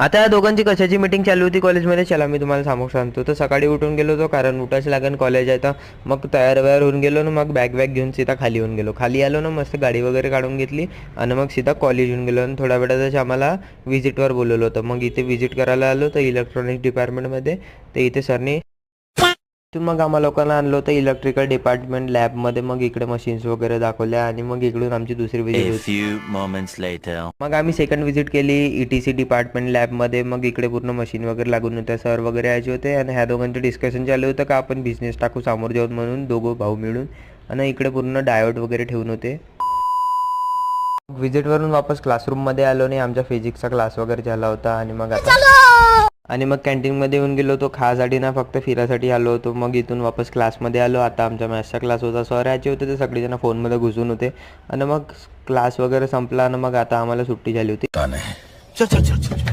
आता या दोघांची कशाची मीटिंग चालू होती कॉलेजमध्ये, चला मी तुम्हाला सांगतो. तर सकाळी उठून गेलो होतो, कारण उठायचं लागेल कॉलेज आहे. तर मग तयार वयार होऊन गेलो ना, मग बॅग घेऊन सीधा खाली येऊन गेलो. खाली आलो ना, मस्त गाडी वगैरे काढून घेतली आणि मग सीधा कॉलेज येऊन गेलो. आणि थोड्या वेळातच आम्हाला व्हिजिटवर बोलवलं होतं. मग इथे व्हिजिट करायला आलो तर इलेक्ट्रॉनिक्स डिपार्टमेंटमध्ये. तर इथे सरनी तिथून मग आम्हा लोकांना आणलं होतं इलेक्ट्रिकल डिपार्टमेंट लॅबमध्ये. मग इकडे मशीन्स वगैरे दाखवल्या आणि मग इकडून आमची दुसरी व्हिजिट A होती. few moments later. मग आम्ही सेकंड व्हिजिट केली ETC डिपार्टमेंट लॅबमध्ये. मग इकडे पूर्ण मशीन वगैरे लागून होत्या, सर वगैरे यायचे होते आणि ह्या दोघांचं डिस्कशन चालू होतं का आपण बिझनेस टाकू समोर जाऊन म्हणून, दोघं भाऊ मिळून. आणि इकडे पूर्ण डायोड वगैरे ठेवून होते. व्हिजिटवरून वापस क्लासरूममध्ये आलो नाही, आमचा फिजिक्सचा क्लास वगैरे झाला होता. आणि मग कॅन्टीनमध्ये येऊन गेलो होतो खासाठी ना, फक्त फिरासाठी आलो होतो. मग इथून वापस क्लासमध्ये आलो. आता आमचा मॅथ्सचा क्लास होता, सर यायचे होते ते सगळेजण फोनमध्ये घुसून होते. आणि मग क्लास वगैरे संपला आणि मग आता आम्हाला सुट्टी झाली होती.